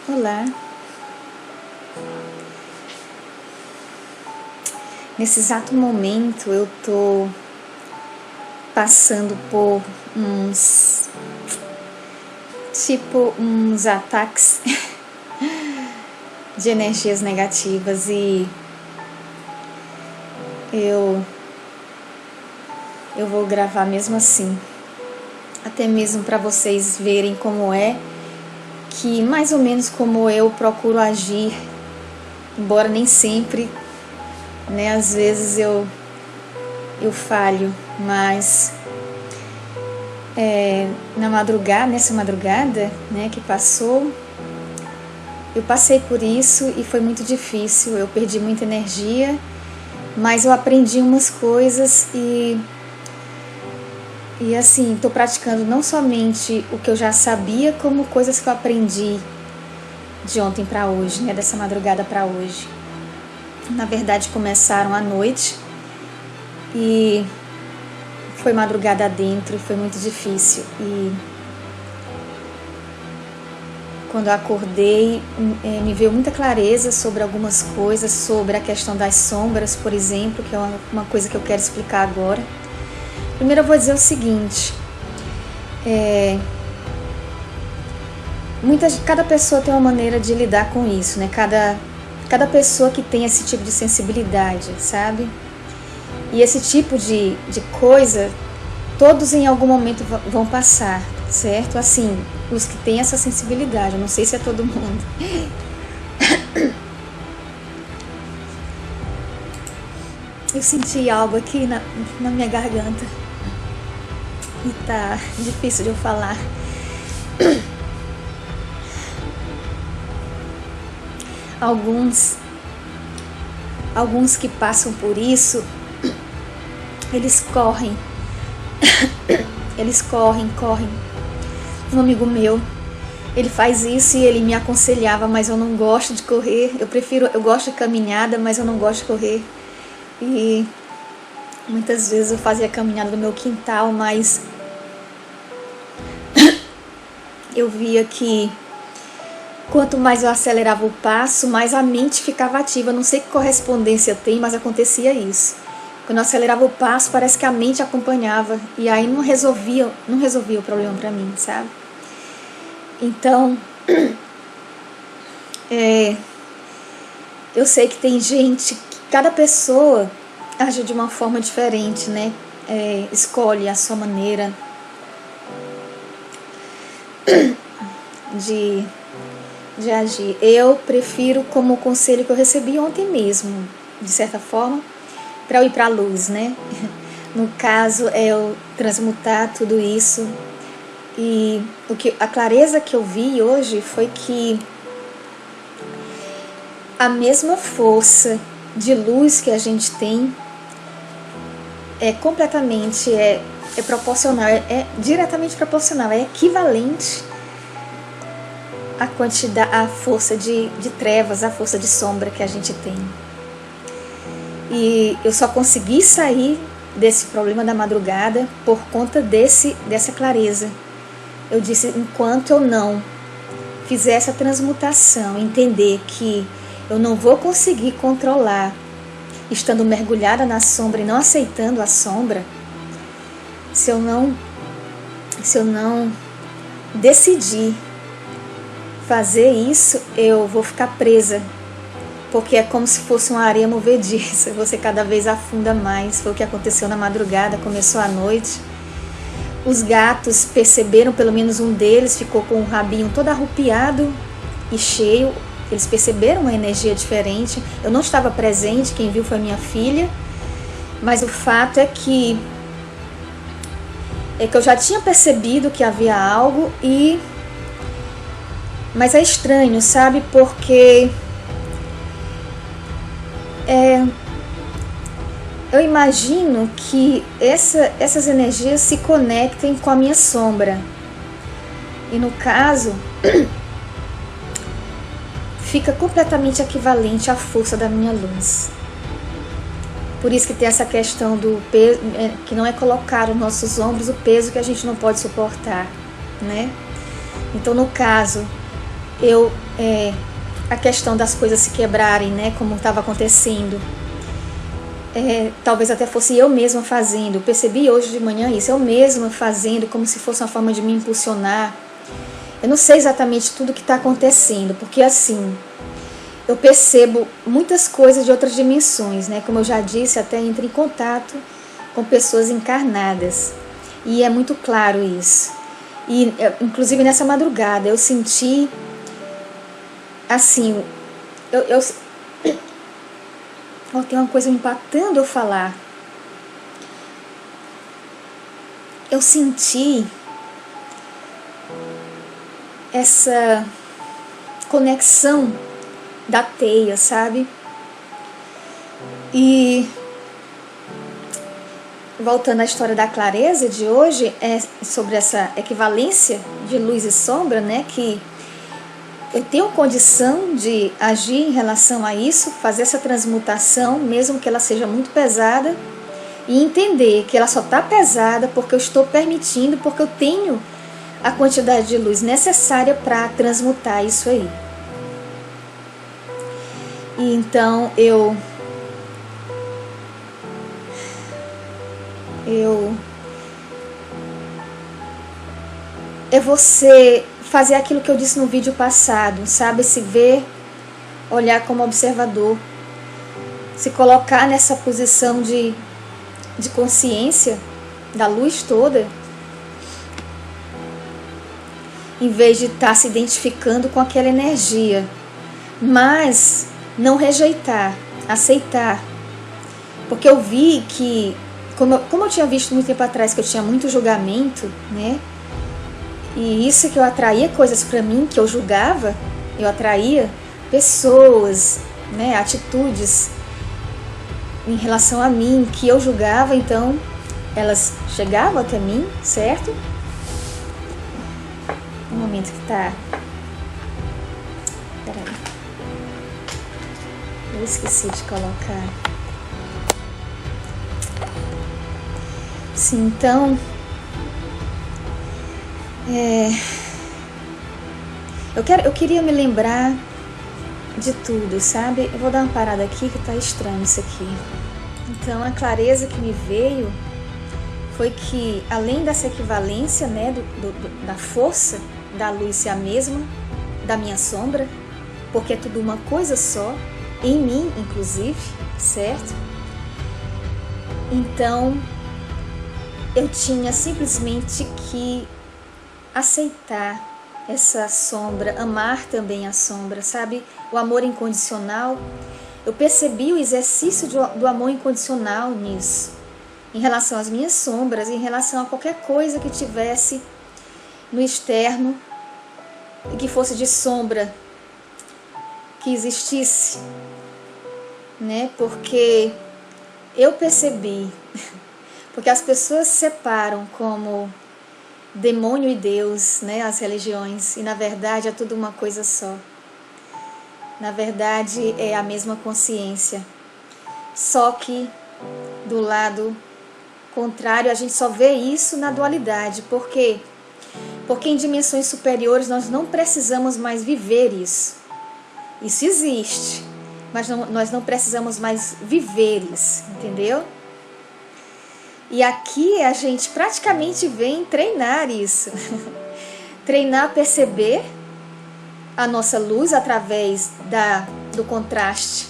Olá. Nesse exato momento eu tô passando por uns ataques de energias negativas e eu vou gravar mesmo assim, até mesmo para vocês verem como é que mais ou menos como eu procuro agir, embora nem sempre, né, às vezes eu falho, mas nessa madrugada, né, que passou, eu passei por isso e foi muito difícil, eu perdi muita energia, mas eu aprendi umas coisas e assim, estou praticando não somente o que eu já sabia, como coisas que eu aprendi de ontem para hoje, né, dessa madrugada para hoje. Na verdade, começaram à noite e foi madrugada adentro e foi muito difícil. E quando eu acordei, me veio muita clareza sobre algumas coisas, sobre a questão das sombras, por exemplo, que é uma coisa que eu quero explicar agora. Primeiro eu vou dizer o seguinte, cada pessoa tem uma maneira de lidar com isso, né? Cada pessoa que tem esse tipo de sensibilidade, sabe? E esse tipo de coisa, todos em algum momento vão passar, certo? Assim, os que têm essa sensibilidade, eu não sei se é todo mundo. Eu senti algo aqui na minha garganta. E tá difícil de eu falar. Alguns que passam por isso, eles correm. Eles correm. Um amigo meu, ele faz isso e ele me aconselhava, mas eu não gosto de correr. Eu gosto de caminhada, mas eu não gosto de correr. E muitas vezes eu fazia caminhada no meu quintal, mas eu via que quanto mais eu acelerava o passo, mais a mente ficava ativa. Eu não sei que correspondência tem, mas acontecia isso. Quando eu acelerava o passo, parece que a mente acompanhava. E aí não resolvia o problema pra mim, sabe? Então, eu sei que tem gente, que cada pessoa age de uma forma diferente, né? Escolhe a sua maneira de agir. Eu prefiro, como o conselho que eu recebi ontem mesmo, de certa forma, para eu ir para a luz, né? No caso, é eu transmutar tudo isso. E a clareza que eu vi hoje foi que a mesma força de luz que a gente tem é completamente, proporcional, diretamente proporcional, é equivalente à quantidade, à força de trevas, à força de sombra que a gente tem. E eu só consegui sair desse problema da madrugada por conta dessa clareza. Eu disse, enquanto eu não fizer essa transmutação, entender que eu não vou conseguir controlar, estando mergulhada na sombra e não aceitando a sombra, se eu não decidir fazer isso, eu vou ficar presa, porque é como se fosse uma areia movediça, você cada vez afunda mais. Foi o que aconteceu na madrugada, começou à noite. Os gatos perceberam, pelo menos um deles ficou com o rabinho todo arrupiado e cheio. Eles perceberam uma energia diferente. Eu não estava presente, quem viu foi minha filha, mas o fato é que eu já tinha percebido que havia algo, mas é estranho, sabe? Porque eu imagino que essas energias se conectem com a minha sombra. E no caso, fica completamente equivalente à força da minha luz. Por isso que tem essa questão do peso, que não é colocar nos nossos ombros o peso que a gente não pode suportar, né? Então, no caso, a questão das coisas se quebrarem, né, como estava acontecendo, talvez até fosse eu mesma fazendo. Eu percebi hoje de manhã isso, eu mesma fazendo, como se fosse uma forma de me impulsionar. Eu não sei exatamente tudo o que está acontecendo, porque assim, eu percebo muitas coisas de outras dimensões, né? Como eu já disse, até entro em contato com pessoas encarnadas, e é muito claro isso. E inclusive nessa madrugada eu senti assim, tem uma coisa me impactando eu falar. Eu senti essa conexão da teia, sabe? E voltando à história da clareza de hoje, é sobre essa equivalência de luz e sombra, né? Que eu tenho condição de agir em relação a isso, fazer essa transmutação, mesmo que ela seja muito pesada, e entender que ela só está pesada porque eu estou permitindo, porque eu tenho a quantidade de luz necessária para transmutar isso aí. E então é você fazer aquilo que eu disse no vídeo passado, sabe? Se ver, olhar como observador, se colocar nessa posição de consciência da luz toda, em vez de estar se identificando com aquela energia, mas não rejeitar, aceitar. Porque eu vi que, como eu tinha visto muito tempo atrás, que eu tinha muito julgamento, né? E isso que eu atraía coisas para mim, que eu julgava, eu atraía pessoas, né, atitudes em relação a mim, que eu julgava, então elas chegavam até mim, certo? No momento que tá... Peraí. Eu esqueci de colocar. Sim, então... Eu queria me lembrar de tudo, sabe? Eu vou dar uma parada aqui que tá estranho isso aqui. Então a clareza que me veio foi que, além dessa equivalência, né, da força da luz ser a mesma da minha sombra, porque é tudo uma coisa só, em mim inclusive, certo? Então eu tinha simplesmente que aceitar essa sombra, amar também a sombra, sabe? O amor incondicional. Eu percebi o exercício do amor incondicional nisso, em relação às minhas sombras, em relação a qualquer coisa que tivesse no externo e que fosse de sombra, que existisse, né? Porque eu percebi, porque as pessoas separam como demônio e Deus, né, as religiões, e na verdade é tudo uma coisa só. Na verdade é a mesma consciência, só que do lado contrário a gente só vê isso na dualidade. Por quê? Porque em dimensões superiores nós não precisamos mais viver isso. Isso existe, mas nós não precisamos mais viver isso, entendeu? E aqui a gente praticamente vem treinar isso. Treinar a perceber a nossa luz através do contraste.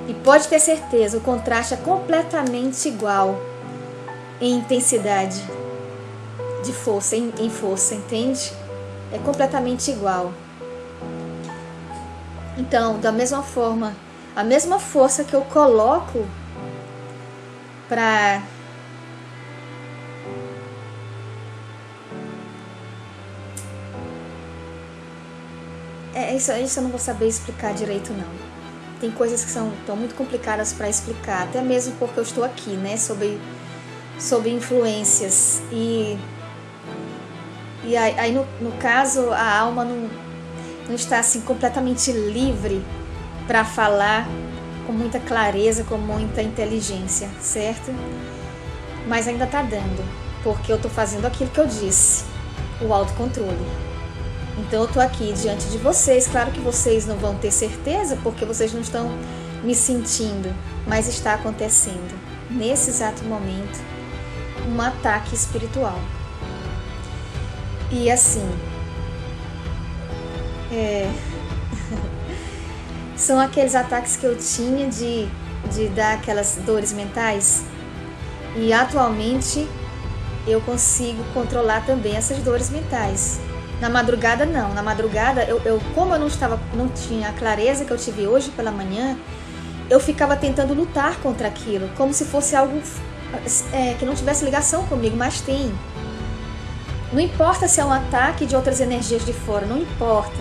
E pode ter certeza, o contraste é completamente igual em intensidade, de força, em força, entende? É completamente igual. Então, da mesma forma, a mesma força que eu coloco para... Isso eu não vou saber explicar direito, não. Tem coisas que estão muito complicadas para explicar, até mesmo porque eu estou aqui, né, sob influências. E aí no caso, a alma não está assim completamente livre para falar com muita clareza, com muita inteligência, certo? Mas ainda está dando, porque eu estou fazendo aquilo que eu disse, o autocontrole. Então eu tô aqui diante de vocês. Claro que vocês não vão ter certeza porque vocês não estão me sentindo, mas está acontecendo nesse exato momento um ataque espiritual. E assim, são aqueles ataques que eu tinha de dar aquelas dores mentais, e atualmente eu consigo controlar também essas dores mentais. Na madrugada não, na madrugada como eu não tinha a clareza que eu tive hoje pela manhã, eu ficava tentando lutar contra aquilo, como se fosse algo que não tivesse ligação comigo, mas tem. Não importa se é um ataque de outras energias de fora, não importa.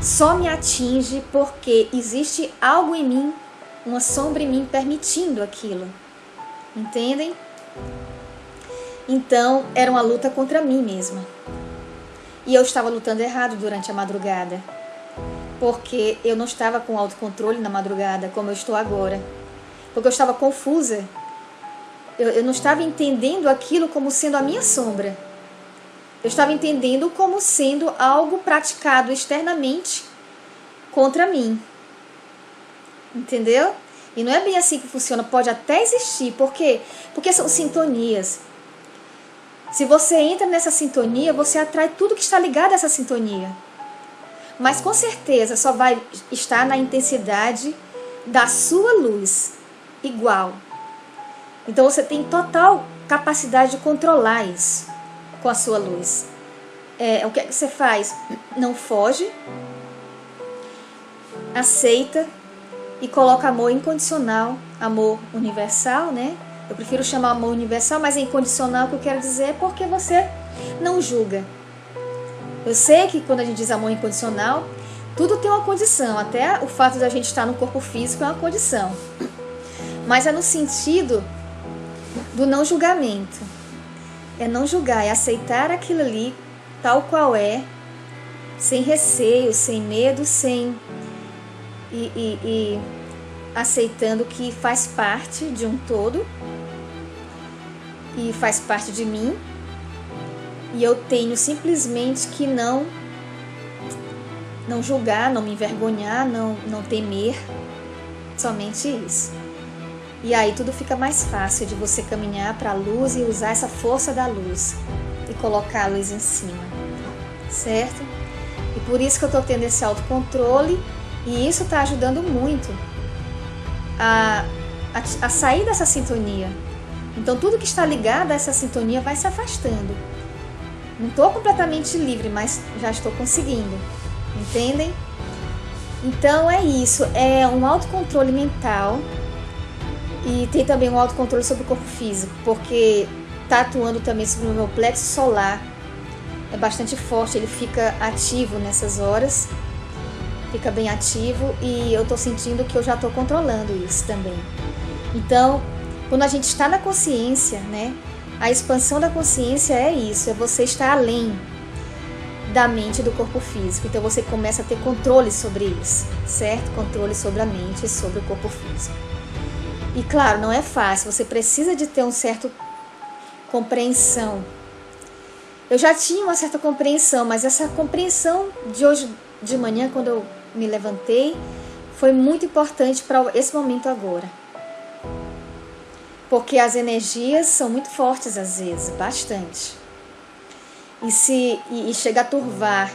Só me atinge porque existe algo em mim, uma sombra em mim permitindo aquilo. Entendem? Então, era uma luta contra mim mesma. E eu estava lutando errado durante a madrugada, porque eu não estava com autocontrole na madrugada como eu estou agora. Porque eu estava confusa. Eu não estava entendendo aquilo como sendo a minha sombra. Eu estava entendendo como sendo algo praticado externamente contra mim. Entendeu? E não é bem assim que funciona. Pode até existir. Por quê? Porque são sintonias. Se você entra nessa sintonia, você atrai tudo que está ligado a essa sintonia. Mas com certeza só vai estar na intensidade da sua luz. Igual. Então você tem total capacidade de controlar isso com a sua luz. O que é que você faz? Não foge, aceita e coloca amor incondicional, amor universal, né? Eu prefiro chamar amor universal, mas é incondicional. O que eu quero dizer é porque você não julga. Eu sei que quando a gente diz amor incondicional, tudo tem uma condição, até o fato de a gente estar no corpo físico é uma condição. Mas é no sentido do não julgamento. É não julgar, é aceitar aquilo ali tal qual é, sem receio, sem medo, e aceitando que faz parte de um todo e faz parte de mim, e eu tenho simplesmente que não julgar, não me envergonhar, não temer, somente isso. E aí tudo fica mais fácil de você caminhar para a luz e usar essa força da luz e colocar a luz em cima, certo? E por isso que eu estou tendo esse autocontrole, e isso está ajudando muito a sair dessa sintonia. Então tudo que está ligado a essa sintonia vai se afastando. Não estou completamente livre, mas já estou conseguindo. Entendem? Então é isso, é um autocontrole mental. E tem também um autocontrole sobre o corpo físico, porque está atuando também sobre o meu plexo solar. É bastante forte, ele fica ativo nessas horas, fica bem ativo, e eu estou sentindo que eu já estou controlando isso também. Então, quando a gente está na consciência, né, a expansão da consciência é isso, é você estar além da mente e do corpo físico. Então você começa a ter controle sobre isso, certo? Controle sobre a mente e sobre o corpo físico. E claro, não é fácil, você precisa de ter um certo compreensão. Eu já tinha uma certa compreensão, mas essa compreensão de hoje de manhã, quando eu me levantei, foi muito importante para esse momento agora. Porque as energias são muito fortes às vezes, bastante. E chega a turvar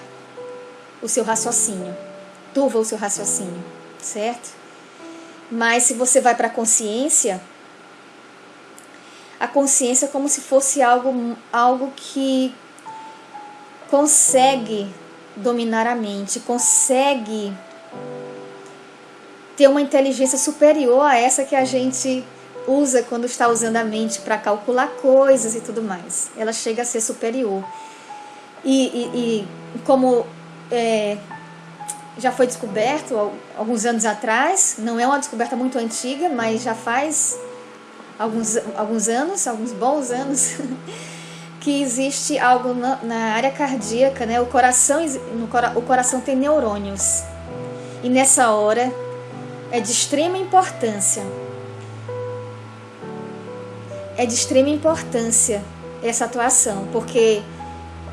o seu raciocínio. Turva o seu raciocínio, certo? Mas se você vai para a consciência é como se fosse algo que consegue dominar a mente, consegue ter uma inteligência superior a essa que a gente usa quando está usando a mente para calcular coisas e tudo mais. Ela chega a ser superior. E como já foi descoberto alguns anos atrás, não é uma descoberta muito antiga, mas já faz alguns anos, alguns bons anos, que existe algo na área cardíaca, né? O coração tem neurônios, e nessa hora é de extrema importância. É de extrema importância essa atuação, porque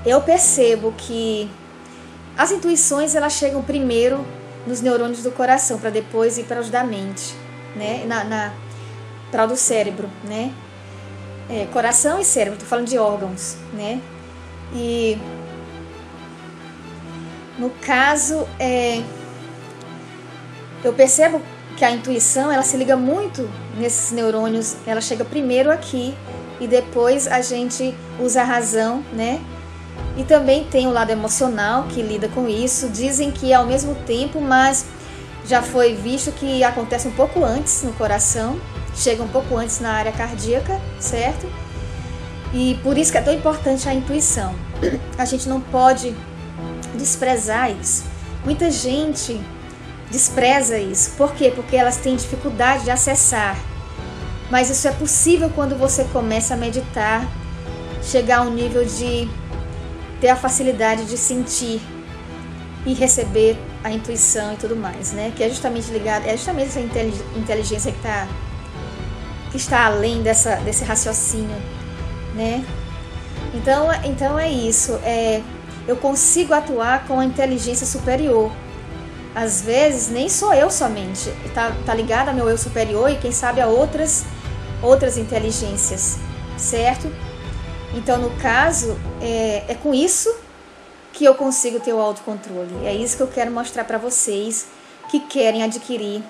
eu percebo que As intuições, elas chegam primeiro nos neurônios do coração, para depois ir para os da mente, né? Para o do cérebro, né? Coração e cérebro, estou falando de órgãos, né? E no caso, eu percebo que a intuição, ela se liga muito nesses neurônios, ela chega primeiro aqui e depois a gente usa a razão, né? E também tem o lado emocional que lida com isso. Dizem que é ao mesmo tempo, mas já foi visto que acontece um pouco antes no coração, chega um pouco antes na área cardíaca, certo? E por isso que é tão importante a intuição. A gente não pode desprezar isso. Muita gente despreza isso. Por quê? Porque elas têm dificuldade de acessar. Mas isso é possível quando você começa a meditar, chegar ao nível de ter a facilidade de sentir e receber a intuição e tudo mais, né? Que é justamente ligado, é justamente essa inteligência que está além desse raciocínio, né? Então é isso. Eu consigo atuar com a inteligência superior. Às vezes nem sou eu somente, tá ligado ao meu eu superior e quem sabe a outras inteligências, certo? Então, no caso, é com isso que eu consigo ter o autocontrole. É isso que eu quero mostrar para vocês que querem adquirir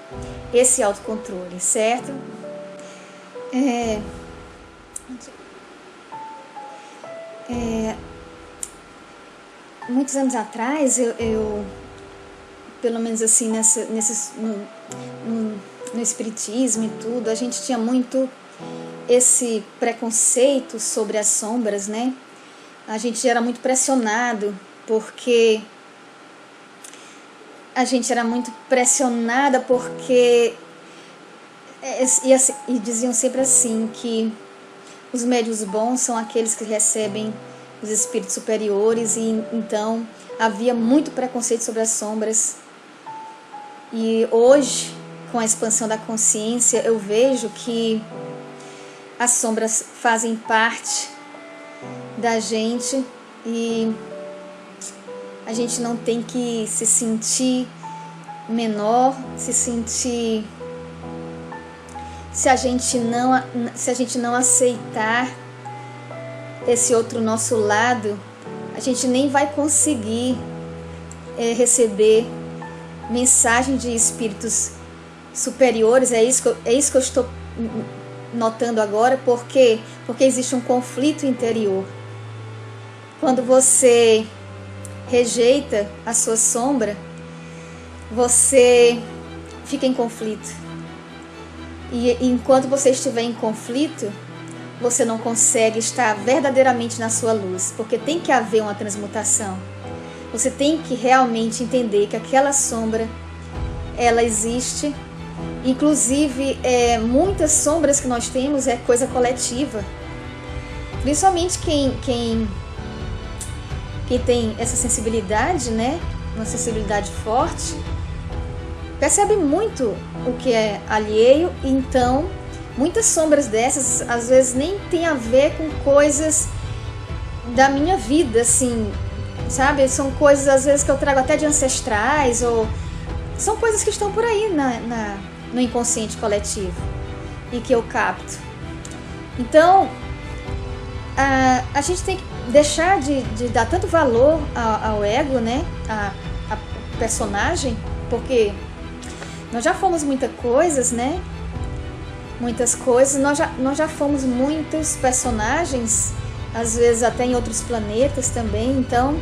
esse autocontrole, certo? Muitos anos atrás, eu pelo menos assim, no espiritismo e tudo, a gente tinha muito esse preconceito sobre as sombras, né? A gente era muito pressionado, porque e diziam sempre assim, que os médiuns bons são aqueles que recebem os espíritos superiores, e então havia muito preconceito sobre as sombras. E hoje, com a expansão da consciência, eu vejo que as sombras fazem parte da gente e a gente não tem que se sentir menor, se a gente não aceitar esse outro nosso lado, a gente nem vai conseguir receber mensagem de espíritos superiores. É isso que eu estou notando agora. Por quê? Porque existe um conflito interior. Quando você rejeita a sua sombra, você fica em conflito. E enquanto você estiver em conflito, você não consegue estar verdadeiramente na sua luz, porque tem que haver uma transmutação. Você tem que realmente entender que aquela sombra, ela existe. Inclusive, muitas sombras que nós temos é coisa coletiva. Principalmente quem tem essa sensibilidade, né? Uma sensibilidade forte, percebe muito o que é alheio. Então, muitas sombras dessas, às vezes, nem tem a ver com coisas da minha vida, assim, sabe? São coisas, às vezes, que eu trago até de ancestrais, ou são coisas que estão por aí no inconsciente coletivo e que eu capto. Então, a gente tem que deixar de dar tanto valor ao ego, né? A personagem, porque nós já fomos muitas coisas, né? Muitas coisas, nós já fomos muitos personagens, às vezes até em outros planetas também. Então,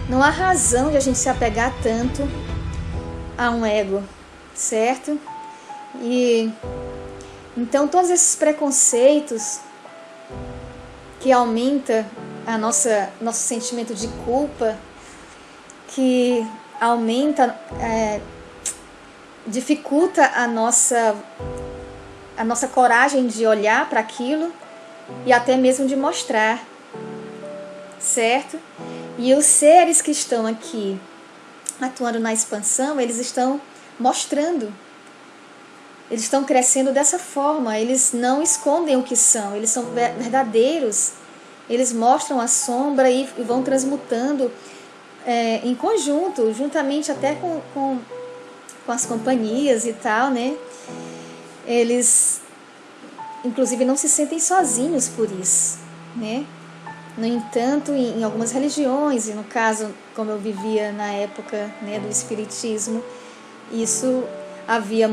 não há razão de a gente se apegar tanto a um ego, certo? E então todos esses preconceitos que aumenta nosso sentimento de culpa, que aumenta, dificulta a nossa coragem de olhar para aquilo e até mesmo de mostrar, certo? E os seres que estão aqui atuando na expansão, eles estão mostrando, eles estão crescendo dessa forma, eles não escondem o que são, eles são verdadeiros, eles mostram a sombra e vão transmutando em conjunto, juntamente até com as companhias e tal, né? Eles, inclusive, não se sentem sozinhos por isso, né? No entanto, em algumas religiões, e no caso, como eu vivia na época, né, do espiritismo, isso havia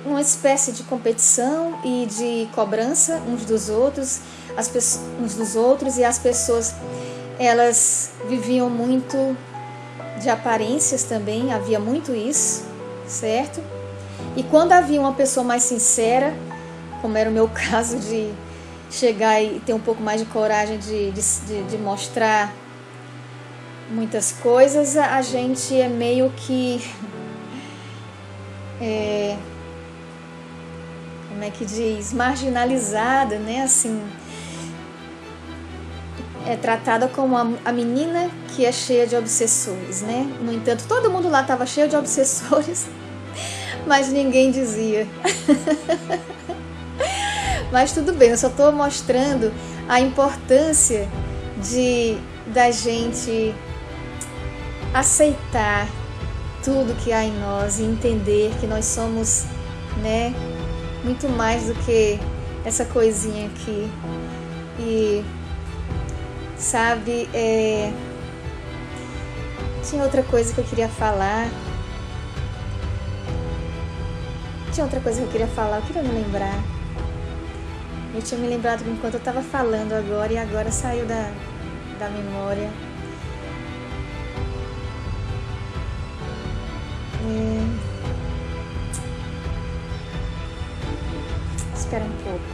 uma espécie de competição e de cobrança uns dos outros, e as pessoas, elas viviam muito de aparências também, havia muito isso, certo? E quando havia uma pessoa mais sincera, como era o meu caso de chegar e ter um pouco mais de coragem de mostrar muitas coisas, a gente é meio que como é que diz, marginalizada, né? Assim, é tratada como a menina que é cheia de obsessores, né? No entanto, todo mundo lá estava cheio de obsessores, mas ninguém dizia. Mas tudo bem, eu só estou mostrando a importância da gente aceitar tudo que há em nós e entender que nós somos, né, muito mais do que essa coisinha aqui. E, sabe, tinha outra coisa que eu queria falar. Eu queria me lembrar. Eu tinha me lembrado enquanto eu estava falando agora, e agora saiu da memória. Espera um pouco.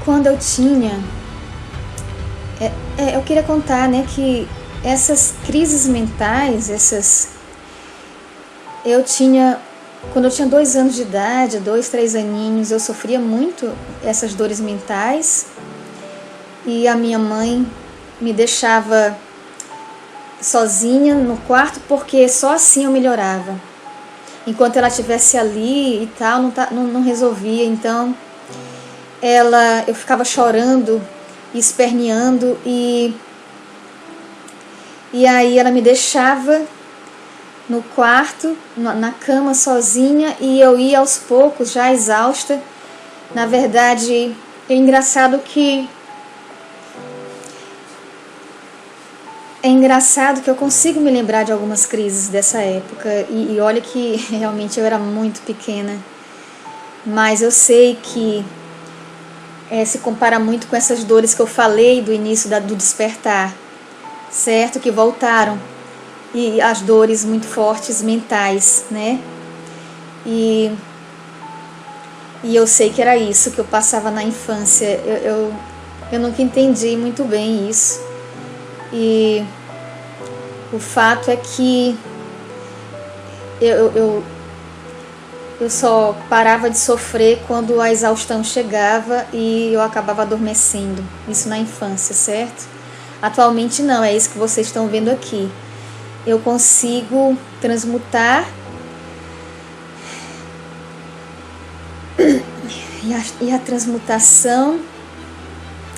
Quando eu tinha... eu queria contar, né, que essas crises mentais, quando eu tinha 2 anos de idade, 2, 3 aninhos, eu sofria muito essas dores mentais, e a minha mãe me deixava sozinha no quarto porque só assim eu melhorava. Enquanto ela estivesse ali e tal, não resolvia. Então eu ficava chorando, esperneando, e aí ela me deixava no quarto, na cama sozinha, e eu ia aos poucos, já exausta. Na verdade, é engraçado que eu consigo me lembrar de algumas crises dessa época, e olha que realmente eu era muito pequena, mas eu sei que se compara muito com essas dores que eu falei do início do despertar, certo? Que voltaram, e as dores muito fortes mentais, né? E eu sei que era isso que eu passava na infância. Eu nunca entendi muito bem isso. E o fato é que eu só parava de sofrer quando a exaustão chegava e eu acabava adormecendo. Isso na infância, certo? Atualmente não, é isso que vocês estão vendo aqui. Eu consigo transmutar e a transmutação,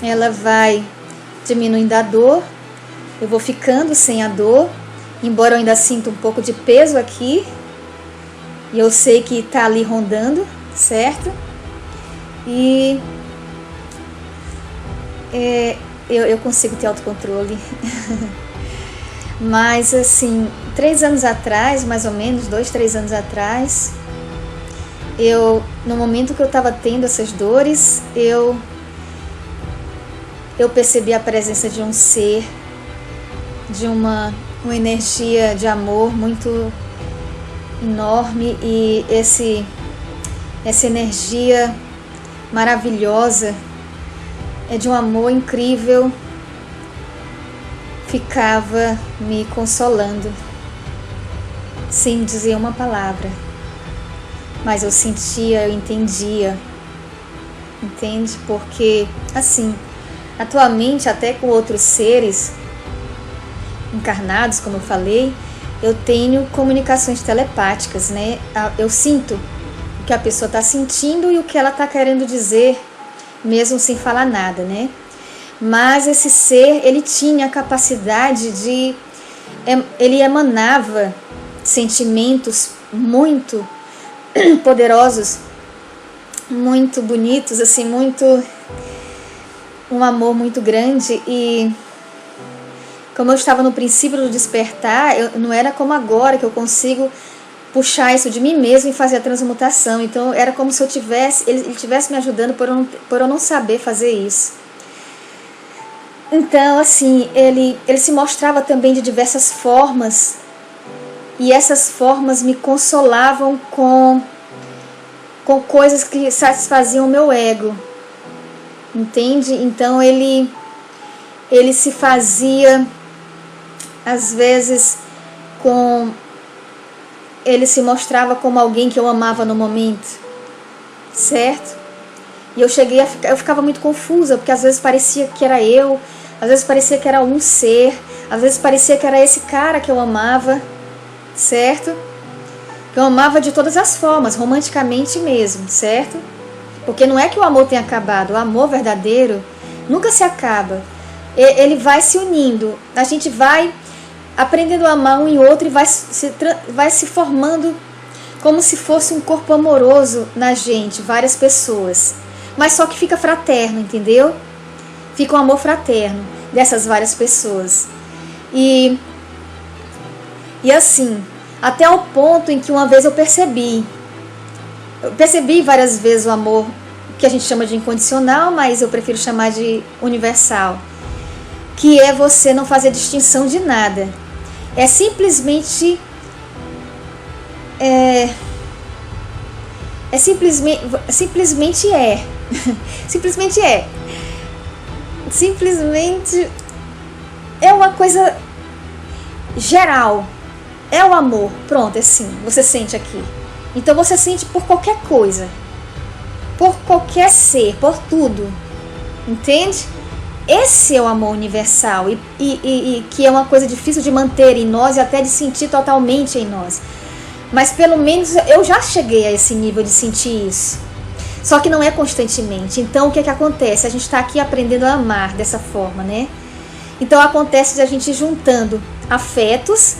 ela vai diminuindo a dor. Eu vou ficando sem a dor, embora eu ainda sinta um pouco de peso aqui, e eu sei que está ali rondando, certo? E eu consigo ter autocontrole. Mas assim, 3 anos atrás, mais ou menos, 2, 3 anos atrás, no momento que eu estava tendo essas dores, eu percebi a presença de um ser, de uma energia de amor muito enorme, e essa energia maravilhosa é de um amor incrível, ficava me consolando sem dizer uma palavra, mas eu sentia, eu entendia, entende? Porque assim, atualmente, até com outros seres encarnados, como eu falei, eu tenho comunicações telepáticas, né? Eu sinto o que a pessoa está sentindo e o que ela está querendo dizer, mesmo sem falar nada, né? Mas esse ser, ele tinha a capacidade de... Ele emanava sentimentos muito poderosos, muito bonitos, assim, um amor muito grande. E como eu estava no princípio do despertar, não era como agora que eu consigo puxar isso de mim mesmo e fazer a transmutação. Então era como se ele tivesse me ajudando por eu não saber fazer isso. Então, assim, ele se mostrava também de diversas formas, e essas formas me consolavam com coisas que satisfaziam o meu ego, entende? Então ele se fazia, às vezes, ele se mostrava como alguém que eu amava no momento, certo? E eu ficava muito confusa, porque às vezes parecia que era eu, às vezes parecia que era um ser, às vezes parecia que era esse cara que eu amava, certo? Que eu amava de todas as formas, romanticamente mesmo, certo? Porque não é que o amor tenha acabado, o amor verdadeiro nunca se acaba. Ele vai se unindo, a gente vai aprendendo a amar um e outro e vai se formando como se fosse um corpo amoroso na gente, várias pessoas. Mas só que fica fraterno, entendeu? Fica um amor fraterno dessas várias pessoas. E assim, até o ponto em que uma vez eu percebi várias vezes o amor que a gente chama de incondicional, mas eu prefiro chamar de universal, que é você não fazer distinção de nada. É simplesmente simplesmente é. Simplesmente é uma coisa geral. É o amor. Pronto, é assim. Você sente aqui. Então você sente por qualquer coisa. Por qualquer ser. Por tudo. Entende? Esse é o amor universal. E que é uma coisa difícil de manter em nós e até de sentir totalmente em nós. Mas pelo menos eu já cheguei a esse nível de sentir isso. Só que não é constantemente. Então o que acontece? A gente está aqui aprendendo a amar dessa forma, né? Então acontece de a gente ir juntando afetos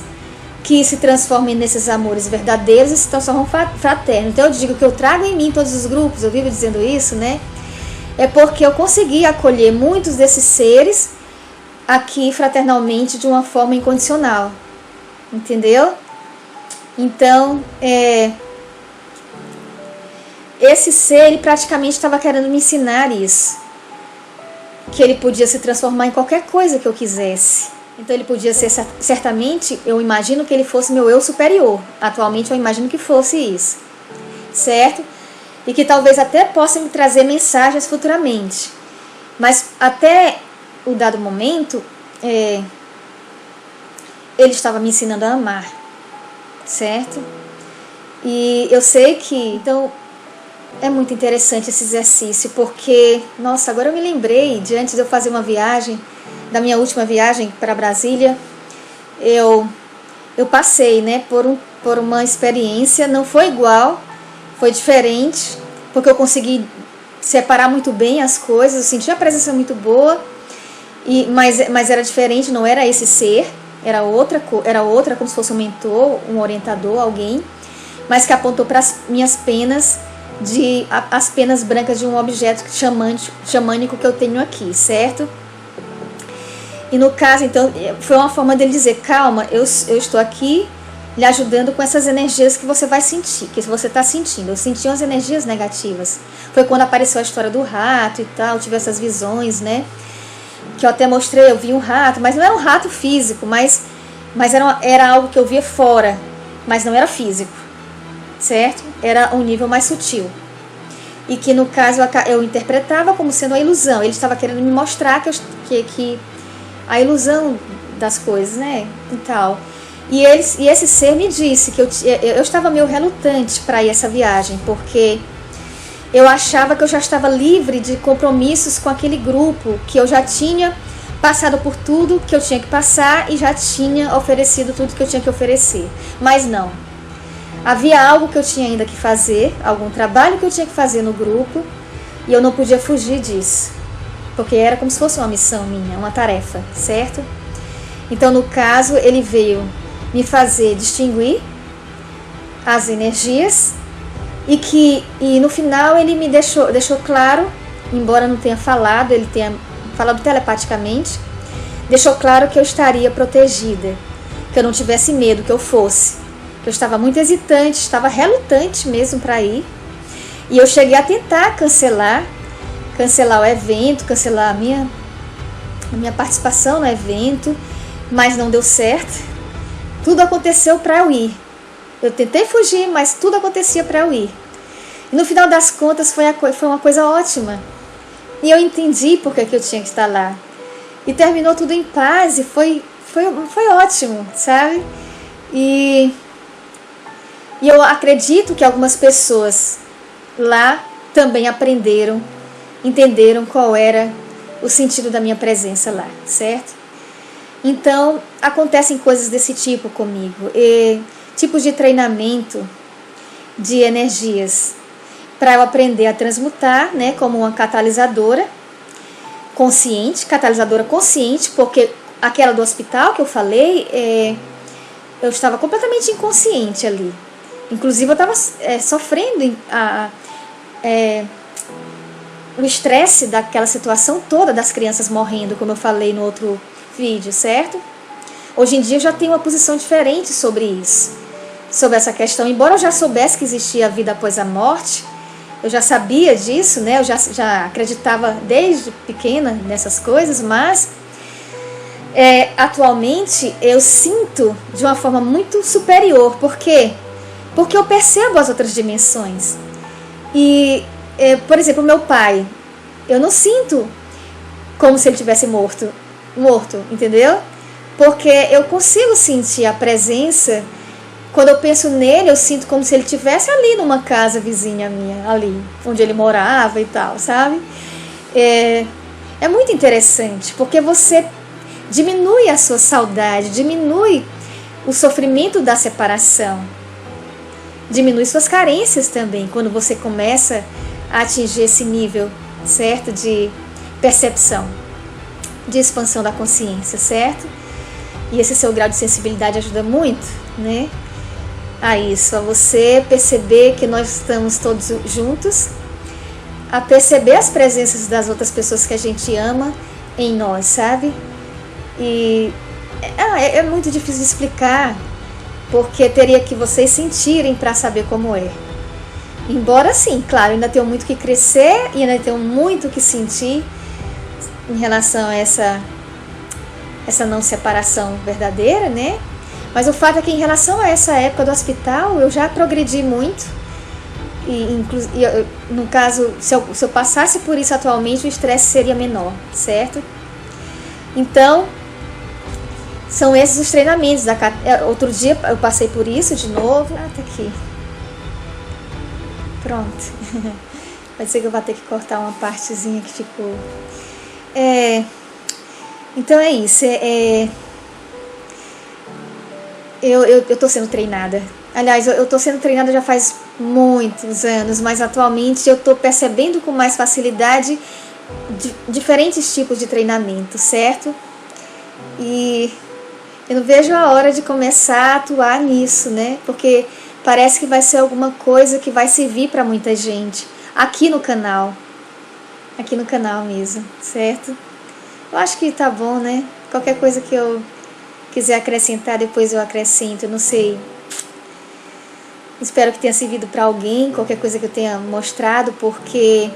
que se transformam nesses amores verdadeiros e se transformam fraternos. Então eu digo que eu trago em mim todos os grupos, eu vivo dizendo isso, né? É porque eu consegui acolher muitos desses seres aqui fraternalmente de uma forma incondicional. Entendeu? Então, esse ser, ele praticamente estava querendo me ensinar isso. Que ele podia se transformar em qualquer coisa que eu quisesse. Então ele podia ser, certamente, eu imagino que ele fosse meu eu superior. Atualmente eu imagino que fosse isso. Certo? E que talvez até possa me trazer mensagens futuramente. Mas até o dado momento, ele estava me ensinando a amar. Certo? E eu sei que, então, é muito interessante esse exercício, porque, nossa, agora eu me lembrei de antes de eu fazer uma viagem, da minha última viagem para Brasília, eu passei, né, por uma experiência, não foi igual, foi diferente, porque eu consegui separar muito bem as coisas, eu senti a presença muito boa, mas era diferente, não era esse ser, era outra, como se fosse um mentor, um orientador, alguém, mas que apontou para as minhas penas, as penas brancas de um objeto xamânico que eu tenho aqui, certo? E no caso, então, foi uma forma dele dizer, calma, eu estou aqui lhe ajudando com essas energias que você vai sentir, que você está sentindo. Eu senti umas energias negativas. Foi quando apareceu a história do rato e tal, tive essas visões, né? Que eu até mostrei, eu vi um rato, mas não era um rato físico, mas era algo que eu via fora, mas não era físico, certo? Era um nível mais sutil. E que no caso eu interpretava como sendo a ilusão. Ele estava querendo me mostrar que a ilusão das coisas, né? E tal. E esse ser me disse que eu estava meio relutante para ir essa viagem, porque eu achava que eu já estava livre de compromissos com aquele grupo, que eu já tinha passado por tudo que eu tinha que passar e já tinha oferecido tudo que eu tinha que oferecer. Mas não. Havia algo que eu tinha ainda que fazer, algum trabalho que eu tinha que fazer no grupo, e eu não podia fugir disso, porque era como se fosse uma missão minha, uma tarefa, certo? Então, no caso, ele veio me fazer distinguir as energias e no final ele me deixou claro, embora não tenha falado, ele tenha falado telepaticamente, deixou claro que eu estaria protegida, que eu não tivesse medo que eu fosse, que eu estava muito hesitante, estava relutante mesmo para ir, e eu cheguei a tentar cancelar o evento, cancelar a minha participação no evento, mas não deu certo. Tudo aconteceu para eu ir. Eu tentei fugir, mas tudo acontecia para eu ir. E no final das contas foi uma coisa ótima. E eu entendi por que eu tinha que estar lá. E terminou tudo em paz e foi ótimo, sabe? E eu acredito que algumas pessoas lá também entenderam qual era o sentido da minha presença lá, certo? Então, acontecem coisas desse tipo comigo. Tipos de treinamento de energias para eu aprender a transmutar, né, como uma catalisadora consciente, porque aquela do hospital que eu falei, eu estava completamente inconsciente ali. Inclusive eu estava sofrendo o estresse daquela situação toda das crianças morrendo, como eu falei no outro vídeo, certo? Hoje em dia eu já tenho uma posição diferente sobre isso, sobre essa questão. Embora eu já soubesse que existia a vida após a morte, eu já sabia disso, né? Eu já acreditava desde pequena nessas coisas, mas atualmente eu sinto de uma forma muito superior. Por quê? Porque eu percebo as outras dimensões. E, por exemplo, meu pai, eu não sinto como se ele tivesse morto, entendeu? Porque eu consigo sentir a presença. Quando eu penso nele, eu sinto como se ele estivesse ali numa casa vizinha minha, ali, onde ele morava e tal, sabe? É muito interessante, porque você diminui a sua saudade, diminui o sofrimento da separação, diminui suas carências também, quando você começa a atingir esse nível, certo? De percepção, de expansão da consciência, certo? E esse seu grau de sensibilidade ajuda muito, né? A isso, a você perceber que nós estamos todos juntos, a perceber as presenças das outras pessoas que a gente ama em nós, sabe? E é muito difícil de explicar, porque teria que vocês sentirem para saber como é. Embora sim, claro, ainda tenho muito que crescer e ainda tenho muito que sentir em relação a essa não separação verdadeira, né? Mas o fato é que em relação a essa época do hospital, eu já progredi muito. No caso, se eu passasse por isso atualmente, o estresse seria menor, certo? Então, são esses os treinamentos. Outro dia eu passei por isso de novo. Tá aqui. Pronto. Pode ser que eu vou ter que cortar uma partezinha que ficou. Então é isso. Eu tô sendo treinada. Aliás, eu tô sendo treinada já faz muitos anos, mas atualmente eu tô percebendo com mais facilidade diferentes tipos de treinamento, certo? E eu não vejo a hora de começar a atuar nisso, né? Porque parece que vai ser alguma coisa que vai servir para muita gente. Aqui no canal mesmo, certo? Eu acho que tá bom, né? Qualquer coisa que eu quiser acrescentar, depois eu acrescento, não sei. Espero que tenha servido para alguém, qualquer coisa que eu tenha mostrado, porque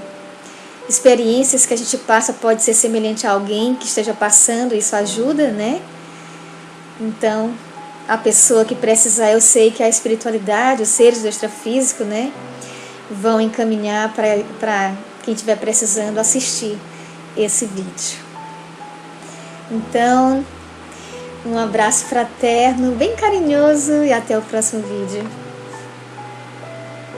experiências que a gente passa pode ser semelhante a alguém que esteja passando, isso ajuda, né? Então, a pessoa que precisar, eu sei que a espiritualidade, os seres do extrafísico, né, vão encaminhar para quem estiver precisando assistir esse vídeo. Então, um abraço fraterno, bem carinhoso e até o próximo vídeo.